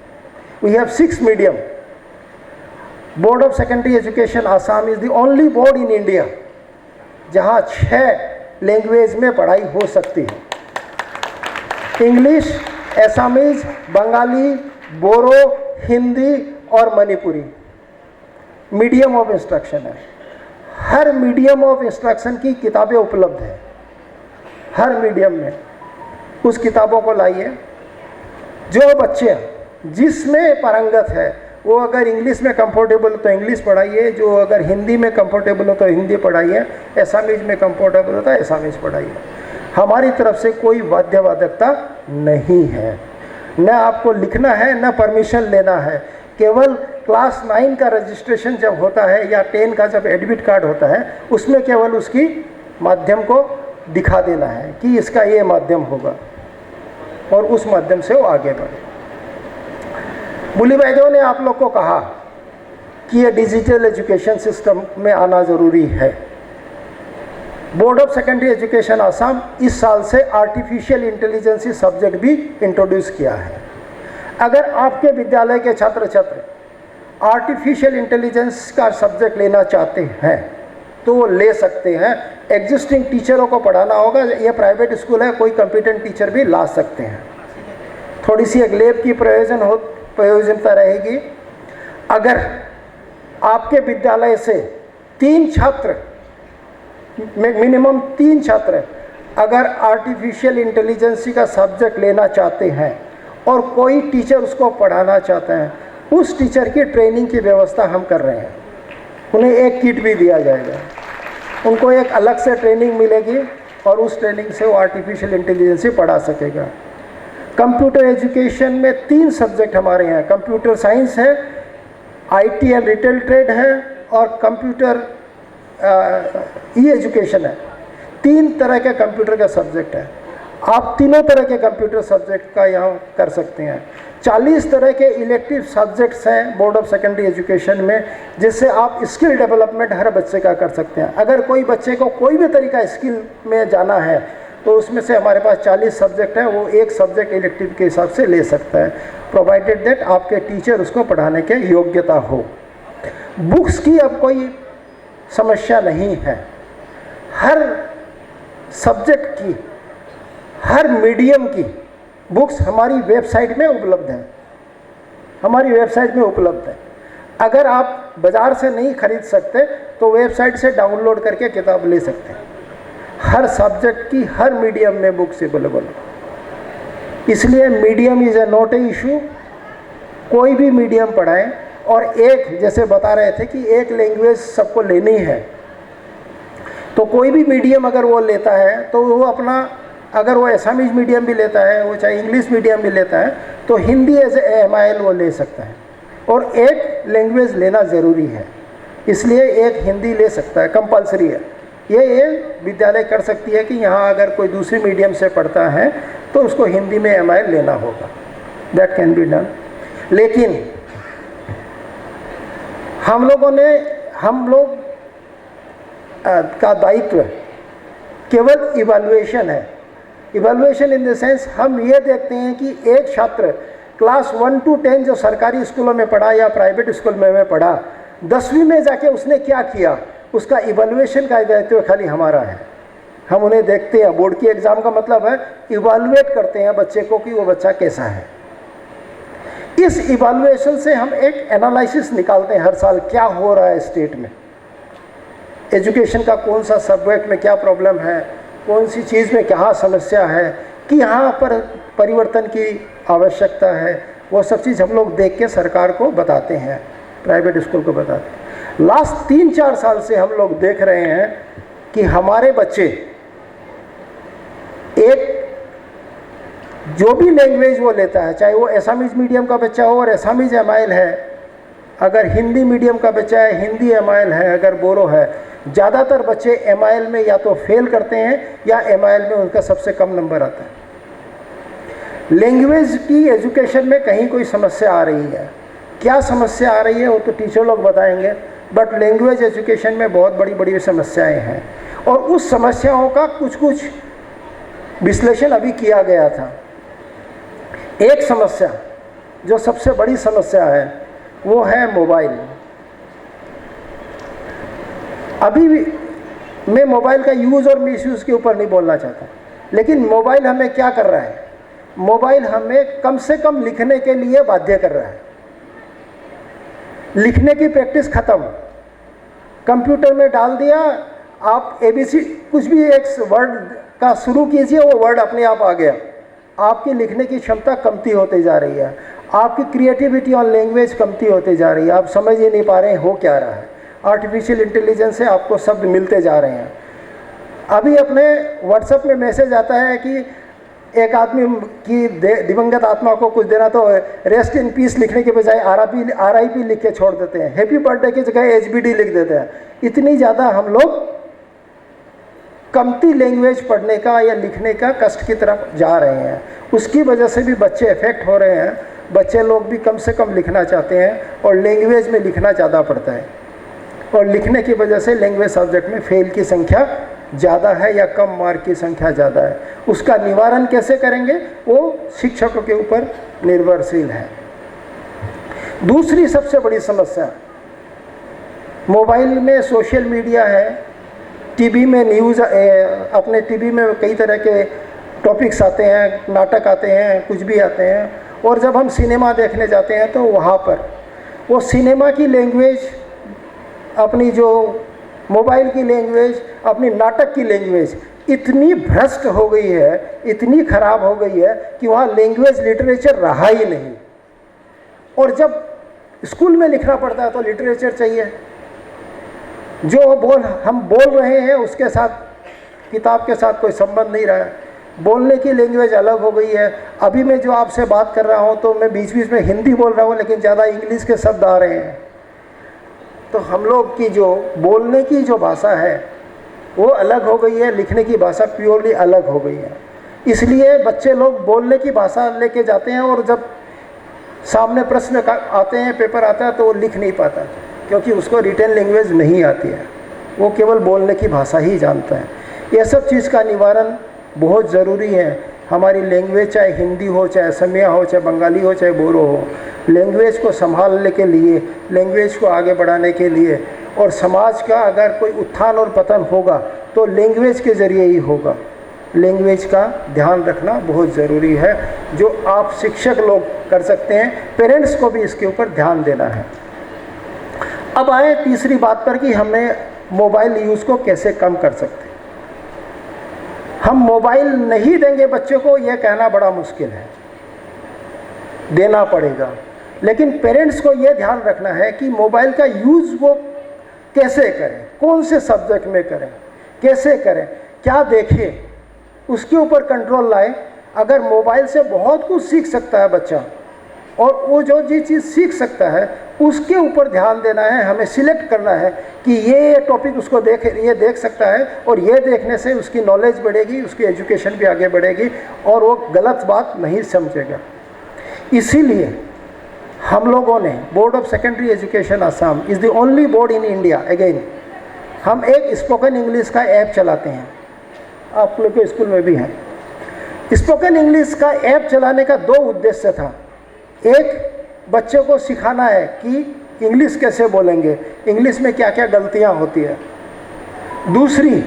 [SPEAKER 7] We have 6 medium. Board of secondary education Assam is the only board in India जहाँ 6 लैंग्वेज में पढ़ाई हो सकती है। इंग्लिश, एसामीज, बंगाली, बोरो, हिंदी और मणिपुरी मीडियम ऑफ इंस्ट्रक्शन है। हर मीडियम ऑफ इंस्ट्रक्शन की किताबें उपलब्ध है, हर मीडियम में। उस किताबों को लाइए। जो बच्चे जिसमें पारंगत है वो अगर इंग्लिश में कंफर्टेबल हो तो इंग्लिश पढ़ाइए, जो अगर हिंदी में कंफर्टेबल हो तो हिंदी पढ़ाइए, एसामीज में कंफर्टेबल होता है एसामीज पढ़ाइए। हमारी तरफ से कोई बाध्यबाधकता नहीं है, न आपको लिखना है न परमिशन लेना है। केवल क्लास 9 का रजिस्ट्रेशन जब होता है या 10 का जब एडमिट कार्ड होता है उसमें केवल उसकी माध्यम को दिखा देना है कि इसका ये माध्यम होगा और उस माध्यम से वो आगे बढ़े। बुली भाइयों ने आप लोग को कहा कि ये डिजिटल एजुकेशन सिस्टम में आना ज़रूरी है। Board of secondary education Assam इस साल से आर्टिफिशियल इंटेलिजेंस सब्जेक्ट भी इंट्रोड्यूस किया है। अगर आपके विद्यालय के छात्र छात्र आर्टिफिशियल इंटेलिजेंस का सब्जेक्ट लेना चाहते हैं तो वो ले सकते हैं। एग्जिस्टिंग टीचरों को पढ़ाना होगा, ये प्राइवेट स्कूल है, कोई कॉम्पिटेंट टीचर भी ला सकते हैं। थोड़ी सी एक लैब की प्रयोजनता रहेगी। अगर आपके विद्यालय से 3 छात्र, मिनिमम 3 छात्र अगर आर्टिफिशियल इंटेलिजेंस का सब्जेक्ट लेना चाहते हैं और कोई टीचर उसको पढ़ाना चाहते हैं, उस टीचर की ट्रेनिंग की व्यवस्था हम कर रहे हैं। उन्हें एक किट भी दिया जाएगा, उनको एक अलग से ट्रेनिंग मिलेगी और उस ट्रेनिंग से वो आर्टिफिशियल इंटेलिजेंस पढ़ा सकेगा। कंप्यूटर एजुकेशन में 3 सब्जेक्ट हमारे यहाँ, कंप्यूटर साइंस है, IT एंड रिटेल ट्रेड है और कंप्यूटर ई एजुकेशन है। 3 तरह के कंप्यूटर का सब्जेक्ट है। आप तीनों तरह के कंप्यूटर सब्जेक्ट का यहाँ कर सकते हैं। 40 तरह के इलेक्टिव सब्जेक्ट्स हैं बोर्ड ऑफ सेकेंडरी एजुकेशन में, जिससे आप स्किल डेवलपमेंट हर बच्चे का कर सकते हैं। अगर कोई बच्चे को कोई भी तरीका स्किल में जाना है तो उसमें से हमारे पास 40 सब्जेक्ट हैं, वो एक सब्जेक्ट इलेक्टिव के हिसाब से ले सकता है, प्रोवाइडेड दैट आपके टीचर उसको पढ़ाने के योग्यता हो। बुक्स की अब कोई समस्या नहीं है। हर सब्जेक्ट की, हर मीडियम की बुक्स हमारी वेबसाइट में उपलब्ध है, हमारी वेबसाइट में उपलब्ध है। अगर आप बाज़ार से नहीं खरीद सकते तो वेबसाइट से डाउनलोड करके किताब ले सकते हैं। हर सब्जेक्ट की हर मीडियम में बुक्स अवेलेबल है। इसलिए medium is a not a issue, कोई भी मीडियम पढ़ाएं। और एक, जैसे बता रहे थे कि एक लैंग्वेज सबको लेनी है, तो कोई भी मीडियम अगर वो लेता है तो वो अपना, अगर वो एसामीज मीडियम भी लेता है, वो चाहे इंग्लिश मीडियम भी लेता है, तो हिंदी एज ए MIL वो ले सकता है। और एक लैंग्वेज लेना ज़रूरी है, इसलिए एक हिंदी ले सकता है, कंपलसरी है। ये विद्यालय कर सकती है कि यहाँ अगर कोई दूसरी मीडियम से पढ़ता है तो उसको हिंदी में MIL लेना होगा, दैट कैन बी डन। लेकिन हम लोग का दायित्व केवल इवैल्यूएशन है। इवैल्यूएशन इन द सेंस हम ये देखते हैं कि एक छात्र क्लास 1 to 10 जो सरकारी स्कूलों में पढ़ा या प्राइवेट स्कूल में पढ़ा, 10वीं में जाके उसने क्या किया, उसका इवैल्यूएशन का दायित्व खाली हमारा है। हम उन्हें देखते हैं, बोर्ड की एग्ज़ाम का मतलब है इवैल्यूएट करते हैं बच्चे को कि वो बच्चा कैसा है। इस इवैल्यूएशन से हम एक एनालिसिस निकालते हैं हर साल, क्या हो रहा है स्टेट में, एजुकेशन का कौन सा सब्जेक्ट में क्या प्रॉब्लम है, कौन सी चीज़ में क्या समस्या है, कि यहाँ पर परिवर्तन की आवश्यकता है, वो सब चीज़ हम लोग देख के सरकार को बताते हैं, प्राइवेट स्कूल को बताते हैं। लास्ट 3-4 साल से हम लोग देख रहे हैं कि हमारे बच्चे एक जो भी लैंग्वेज वो लेता है, चाहे वो एसामीज मीडियम का बच्चा हो और एसामीज एमाइल है, अगर हिंदी मीडियम का बच्चा है हिंदी एमाइल है, अगर बोरो है, ज़्यादातर बच्चे एमाइल में या तो फेल करते हैं या एमाइल में उनका सबसे कम नंबर आता है। लैंग्वेज की एजुकेशन में कहीं कोई समस्या आ रही है, क्या समस्या आ रही है वो तो टीचर लोग बताएंगे, बट लैंग्वेज एजुकेशन में बहुत बड़ी बड़ी समस्याएं हैं और उस समस्याओं का कुछ विश्लेषण अभी किया गया था। एक समस्या जो सबसे बड़ी समस्या है वो है मोबाइल। अभी भी मैं मोबाइल का यूज़ और मिसयूज़ के ऊपर नहीं बोलना चाहता, लेकिन मोबाइल हमें क्या कर रहा है, मोबाइल हमें कम से कम लिखने के लिए बाध्य कर रहा है। लिखने की प्रैक्टिस ख़त्म, कंप्यूटर में डाल दिया, आप ABC कुछ भी एक वर्ड का शुरू कीजिए, वो वर्ड अपने आप आ गया। आपकी लिखने की क्षमता कमती होती जा रही है, आपकी क्रिएटिविटी और लैंग्वेज कमती होती जा रही है, आप समझ ही नहीं पा रहे हैं हो क्या रहा है। आर्टिफिशियल इंटेलिजेंस से आपको शब्द मिलते जा रहे हैं। अभी अपने व्हाट्सएप में मैसेज आता है कि एक आदमी की दिवंगत आत्मा को कुछ देना, तो रेस्ट इन पीस लिखने के बजाय RIP लिख के छोड़ देते हैं, हैप्पी बर्थडे की जगह HBD लिख देते हैं। इतनी ज़्यादा हम लोग कमती लैंग्वेज पढ़ने का या लिखने का कष्ट की तरफ जा रहे हैं, उसकी वजह से भी बच्चे इफेक्ट हो रहे हैं। बच्चे लोग भी कम से कम लिखना चाहते हैं और लैंग्वेज में लिखना ज़्यादा पड़ता है, और लिखने की वजह से लैंग्वेज सब्जेक्ट में फेल की संख्या ज़्यादा है या कम मार्क की संख्या ज़्यादा है। उसका निवारण कैसे करेंगे वो शिक्षकों के ऊपर निर्भरशील है। दूसरी सबसे बड़ी समस्या, मोबाइल में सोशल मीडिया है, टीवी में न्यूज़, अपने टीवी में कई तरह के टॉपिक्स आते हैं, नाटक आते हैं, कुछ भी आते हैं, और जब हम सिनेमा देखने जाते हैं तो वहाँ पर वो सिनेमा की लैंग्वेज, अपनी जो मोबाइल की लैंग्वेज, अपनी नाटक की लैंग्वेज इतनी भ्रष्ट हो गई है, इतनी खराब हो गई है कि वहाँ लैंग्वेज लिटरेचर रहा ही नहीं। और जब स्कूल में लिखना पड़ता है तो लिटरेचर चाहिए, जो हम बोल रहे हैं उसके साथ, किताब के साथ कोई संबंध नहीं रहा है। बोलने की लैंग्वेज अलग हो गई है। अभी मैं जो आपसे बात कर रहा हूँ तो मैं बीच बीच में हिंदी बोल रहा हूँ, लेकिन ज़्यादा इंग्लिश के शब्द आ रहे हैं। तो हम लोग की जो बोलने की जो भाषा है वो अलग हो गई है, लिखने की भाषा प्योरली अलग हो गई है। इसलिए बच्चे लोग बोलने की भाषा लेके जाते हैं और जब सामने प्रश्न आते हैं, पेपर आता है, तो वो लिख नहीं पाता क्योंकि उसको रिटन लैंग्वेज नहीं आती है, वो केवल बोलने की भाषा ही जानता है। यह सब चीज़ का निवारण बहुत ज़रूरी है। हमारी लैंग्वेज चाहे हिंदी हो, चाहे असमिया हो, चाहे बंगाली हो, चाहे बोरो हो, लैंग्वेज को संभालने के लिए, लैंग्वेज को आगे बढ़ाने के लिए, और समाज का अगर कोई उत्थान और पतन होगा तो लैंग्वेज के ज़रिए ही होगा। लैंग्वेज का ध्यान रखना बहुत ज़रूरी है, जो आप शिक्षक लोग कर सकते हैं। पेरेंट्स को भी इसके ऊपर ध्यान देना है। अब आए तीसरी बात पर कि हमें मोबाइल यूज़ को कैसे कम कर सकते हैं। हम मोबाइल नहीं देंगे बच्चों को, यह कहना बड़ा मुश्किल है, देना पड़ेगा। लेकिन पेरेंट्स को यह ध्यान रखना है कि मोबाइल का यूज़ वो कैसे करें, कौन से सब्जेक्ट में करें, कैसे करें, क्या देखें, उसके ऊपर कंट्रोल लाएं। अगर मोबाइल से बहुत कुछ सीख सकता है बच्चा, और वो जो चीज़ सीख सकता है उसके ऊपर ध्यान देना है। हमें सिलेक्ट करना है कि ये टॉपिक उसको ये देख सकता है, और ये देखने से उसकी नॉलेज बढ़ेगी, उसकी एजुकेशन भी आगे बढ़ेगी और वो गलत बात नहीं समझेगा। इसीलिए हम लोगों ने board of secondary education Assam is the only board in India, again हम एक स्पोकन इंग्लिश का ऐप चलाते हैं, आप लोग के स्कूल में भी है। स्पोकन इंग्लिश का ऐप चलाने का 2 उद्देश्य था। एक, बच्चों को सिखाना है कि इंग्लिश कैसे बोलेंगे, इंग्लिश में क्या क्या गलतियां होती है। दूसरी,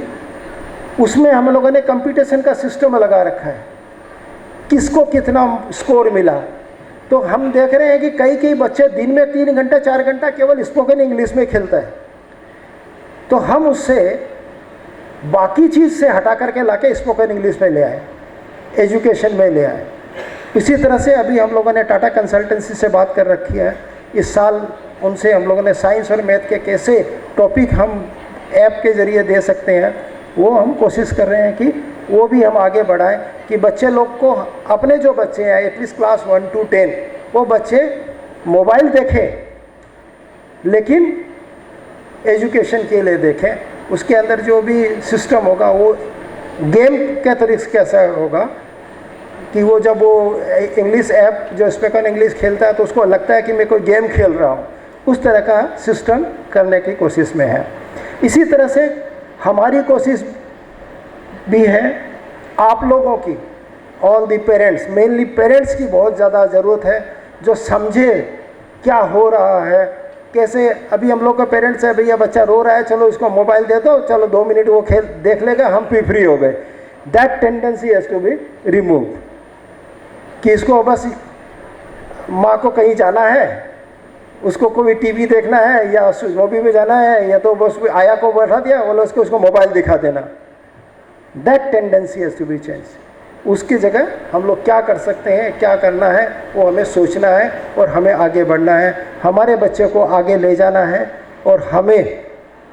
[SPEAKER 7] उसमें हम लोगों ने कंपटीशन का सिस्टम लगा रखा है, किसको कितना स्कोर मिला। तो हम देख रहे हैं कि कई बच्चे दिन में 3 घंटा 4 घंटा केवल स्पोकन इंग्लिश में खेलता है। तो हम उससे बाकी चीज़ से हटा करके लाके स्पोकन इंग्लिश में ले आए, एजुकेशन में ले आए। इसी तरह से अभी हम लोगों ने टाटा कंसल्टेंसी से बात कर रखी है, इस साल उनसे हम लोगों ने साइंस और मैथ के कैसे टॉपिक हम ऐप के ज़रिए दे सकते हैं, वो हम कोशिश कर रहे हैं कि वो भी हम आगे बढ़ाएं कि बच्चे लोग को, अपने जो बच्चे हैं एटलीस्ट क्लास 1 to 10, वो बच्चे मोबाइल देखें लेकिन एजुकेशन के लिए देखें, उसके अंदर जो भी सिस्टम होगा वो गेम के तरीके से कैसा होगा कि वो जब वो इंग्लिश ऐप जो स्पोकन इंग्लिश खेलता है तो उसको लगता है कि मैं कोई गेम खेल रहा हूँ, उस तरह का सिस्टम करने की कोशिश में है। इसी तरह से हमारी कोशिश भी है आप लोगों की, all the parents, mainly parents की बहुत ज़्यादा ज़रूरत है जो समझे क्या हो रहा है, कैसे। अभी हम लोग का पेरेंट्स है, भैया बच्चा रो रहा है, चलो इसको मोबाइल दे दो, चलो 2 मिनट वो खेल देख लेगा, हम भी फ्री हो गए। That tendency has to be remove कि इसको बस माँ को कहीं जाना है, उसको कोई टीवी देखना है या मूवी में जाना है, या तो बस आया को बैठा दिया, बोलो उसको मोबाइल दिखा देना। That tendency has to be change. उसकी जगह हम लोग क्या कर सकते हैं, क्या करना है, वो हमें सोचना है और हमें आगे बढ़ना है, हमारे बच्चे को आगे ले जाना है। और हमें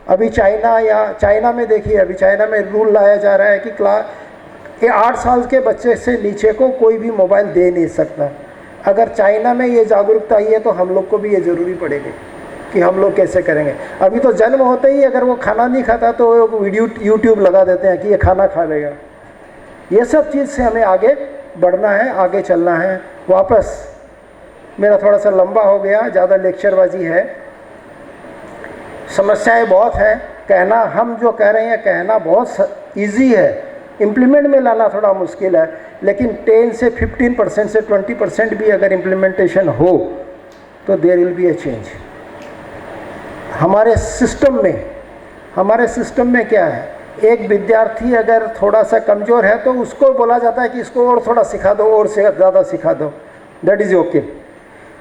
[SPEAKER 7] अभी चाइना में देखिए, अभी चाइना में रूल लाया जा रहा है कि 8 साल के बच्चे से नीचे को कोई भी मोबाइल दे नहीं सकता। अगर चाइना में ये जागरूकता आई है तो हम लोग को भी ये ज़रूरी पड़ेगी कि हम लोग कैसे करेंगे। अभी तो जन्म होते ही अगर वो खाना नहीं खाता तो वो वीडियो यूट्यूब लगा देते हैं कि ये खाना खा लेगा। ये सब चीज़ से हमें आगे बढ़ना है, आगे चलना है। वापस मेरा थोड़ा सा लंबा हो गया, ज़्यादा लेक्चरबाजी है, समस्याएं बहुत हैं। कहना, हम जो कह रहे हैं कहना बहुत इजी है, इम्प्लीमेंट में लाना थोड़ा मुश्किल है। लेकिन 10 से 15% से 20% भी अगर इम्प्लीमेंटेशन हो तो there will be a change. हमारे सिस्टम में क्या है, एक विद्यार्थी अगर थोड़ा सा कमज़ोर है तो उसको बोला जाता है कि इसको और थोड़ा सिखा दो, और ज़्यादा सिखा दो, दैट इज़ ओके।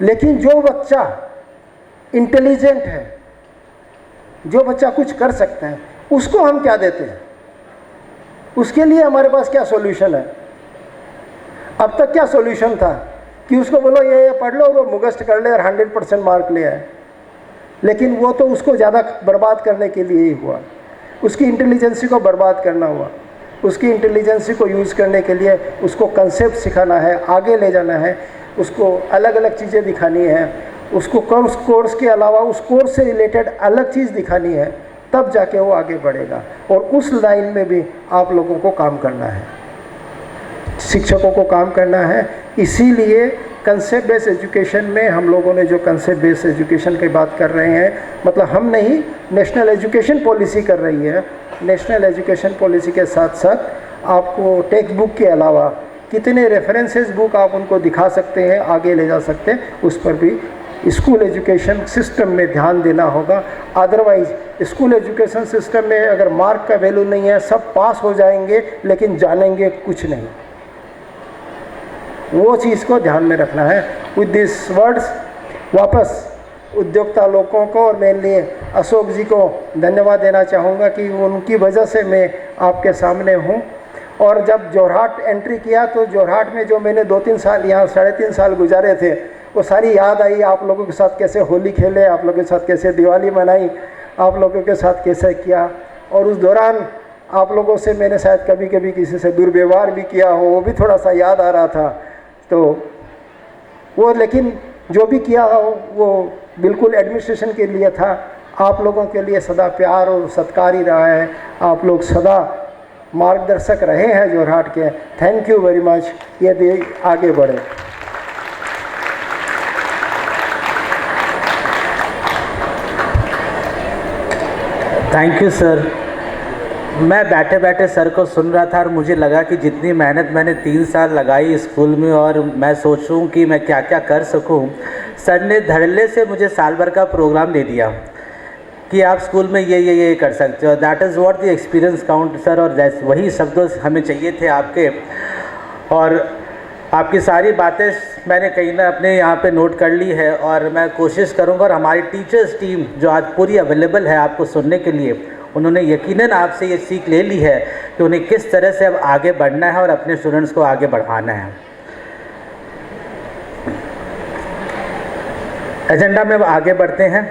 [SPEAKER 7] लेकिन जो बच्चा इंटेलिजेंट है, जो बच्चा कुछ कर सकता है, उसको हम क्या देते हैं? उसके लिए हमारे पास क्या सॉल्यूशन है? अब तक क्या सॉल्यूशन था कि उसको बोलो ये पढ़ लो और वो मुखस्त कर ले और 100% मार्क ले आए। लेकिन वो तो उसको ज़्यादा बर्बाद करने के लिए ही हुआ, उसकी इंटेलिजेंसी को बर्बाद करना हुआ। उसकी इंटेलिजेंसी को यूज़ करने के लिए उसको कंसेप्ट सिखाना है, आगे ले जाना है, उसको अलग अलग चीज़ें दिखानी है, उसको कोर्स के अलावा उस कोर्स से रिलेटेड अलग चीज़ दिखानी है, तब जाके वो आगे बढ़ेगा। और उस लाइन में भी आप लोगों को काम करना है, शिक्षकों को काम करना है। इसीलिए कंसेप्ट बेस्ड एजुकेशन में हम लोगों ने जो कंसेप्ट बेस्ड एजुकेशन की बात कर रहे हैं, मतलब हम नहीं, नेशनल एजुकेशन पॉलिसी कर रही है। नेशनल एजुकेशन पॉलिसी के साथ साथ आपको टेक्स्ट बुक के अलावा कितने रेफरेंसेस बुक आप उनको दिखा सकते हैं, आगे ले जा सकते हैं, उस पर भी स्कूल एजुकेशन सिस्टम में ध्यान देना होगा। अदरवाइज स्कूल एजुकेशन सिस्टम में अगर मार्क का वैल्यू नहीं है, सब पास हो जाएंगे लेकिन जानेंगे कुछ नहीं। वो चीज़ को ध्यान में रखना है। विद दिस वर्ड्स वापस उद्योक्ता लोगों को और मेनली अशोक जी को धन्यवाद देना चाहूँगा कि उनकी वजह से मैं आपके सामने हूँ। और जब जोरहाट एंट्री किया तो जोरहाट में जो मैंने 2-3 साल यहाँ 3.5 साल गुजारे थे, वो सारी याद आई। आप लोगों के साथ कैसे होली खेले, आप लोगों के साथ कैसे दिवाली मनाई, आप लोगों के साथ कैसे किया। और उस दौरान आप लोगों से मैंने शायद कभी कभी किसी से दुर्व्यवहार भी किया हो, वो भी थोड़ा सा याद आ रहा था। तो वो, लेकिन जो भी किया हो वो बिल्कुल एडमिनिस्ट्रेशन के लिए था। आप लोगों के लिए सदा प्यार और सत्कार ही रहा है। आप लोग सदा मार्गदर्शक रहे हैं जोरहाट के। Thank you very much. ये आगे बढ़े।
[SPEAKER 6] Thank you sir. मैं बैठे बैठे सर को सुन रहा था और मुझे लगा कि जितनी मेहनत मैंने 3 साल लगाई स्कूल में और मैं सोचूं कि मैं क्या क्या कर सकूं, सर ने धड़ल्ले से मुझे साल भर का प्रोग्राम दे दिया कि आप स्कूल में ये कर सकते हो। That is what the experience count sir. और वही शब्द हमें चाहिए थे आपके। और आपकी सारी बातें मैंने कहीं ना अपने यहाँ पे नोट कर ली है और मैं कोशिश करूँगा। और हमारी टीचर्स टीम जो आज पूरी अवेलेबल है आपको सुनने के लिए, उन्होंने यकीनन आपसे ये सीख ले ली है कि उन्हें किस तरह से अब आगे बढ़ना है और अपने स्टूडेंट्स को आगे बढ़ाना है। एजेंडा में अब आगे बढ़ते हैं।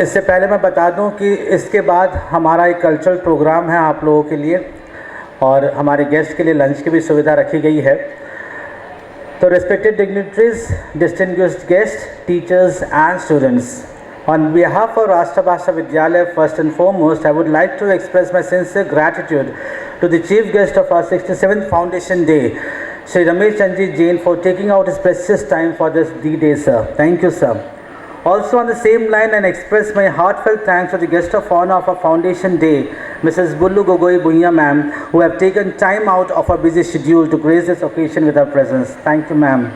[SPEAKER 6] इससे पहले मैं बता दूं कि इसके बाद हमारा एक कल्चरल प्रोग्राम है आप लोगों के लिए, और हमारे गेस्ट के लिए लंच की भी सुविधा रखी गई है। तो respected dignitaries, distinguished guest, teachers and students, on behalf of Rashtrabhasha Vidyalaya, first and foremost, I would like to express my sincere gratitude to the chief guest of our 67th Foundation Day, Shri Ramesh Chandji Jain, for taking out his precious time for this D-Day, sir. Thank you, sir. Also on the same line, and express my heartfelt thanks to the guest of honor of our Foundation Day, Mrs. Bullu Gogoi Bhuiya ma'am, who have taken time out of her busy schedule to grace this occasion with her presence. Thank you, ma'am.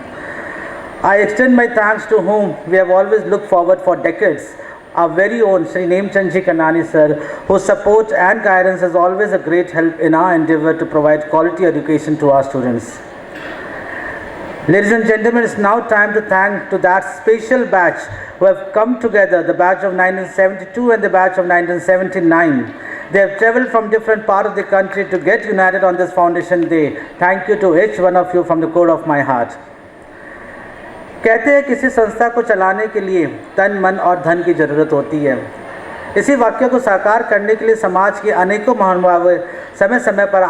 [SPEAKER 6] I extend my thanks to whom we have always looked forward for decades, our very own Shri Nemchandji Kannani sir, whose support and guidance is always a great help in our endeavor to provide quality education to our students. Ladies and gentlemen, it's now time to thank to that special batch who have come together, the batch of 1972 and the batch of 1979. They have travelled from different parts of the country to get united on this Foundation Day. Thank you to each one of you from the core of my heart. कहते हैं किसी संस्था को चलाने के लिए तन, मन और धन की ज़रूरत होती है। इसी वाक्य को साकार करने के लिए समाज के अनेकों महानुभाव समय समय पर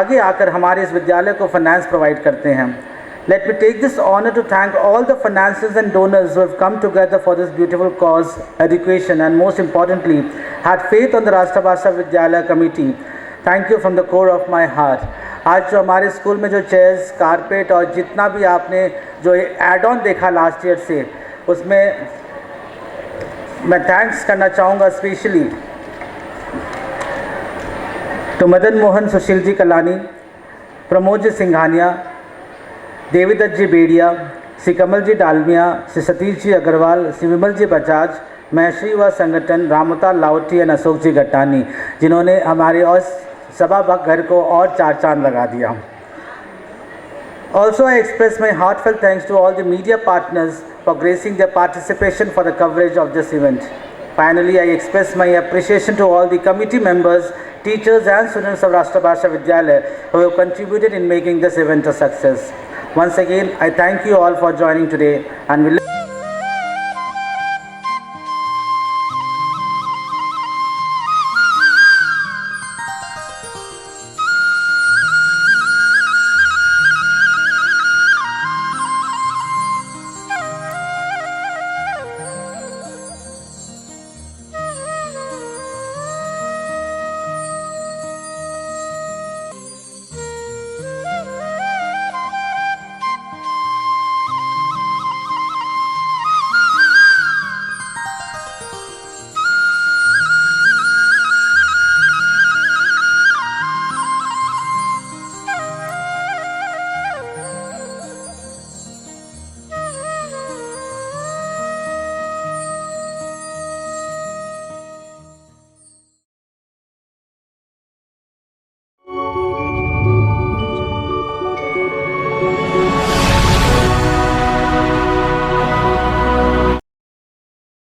[SPEAKER 6] आगे आकर हमारे इस विद्यालय को फाइनेंस प्रोवाइड करते हैं। Let me take this honor to thank all the financiers and donors who have come together for this beautiful cause, education, and most importantly, had faith on the Rashtrabhasha Vidyalaya committee. Thank you from the core of my heart. आज जो हमारे school में जो chairs, carpet और जितना भी आपने जो एड ऑन देखा लास्ट ईयर से, उसमें मैं थैंक्स करना चाहूँगा स्पेशली तो मदन मोहन सुशील जी कलानी, प्रमोद जी सिंघानिया, देवीदत्त जी बेड़िया, श्री कमल जी डालमिया, श्री सतीश जी अग्रवाल, श्री विमल जी बजाज, महर्षि युवा संगठन, रामोता लावटी और अशोक जी गट्टानी, जिन्होंने हमारे और सभा घर को और 4 चांद लगा दिया। Also, I express my heartfelt thanks to all the media partners for gracing their participation for the coverage of this event. Finally, I express my appreciation to all the committee members, teachers and students of Rashtrabhasha Vidyalaya who have contributed in making this event a success. Once again, I thank you all for joining today and will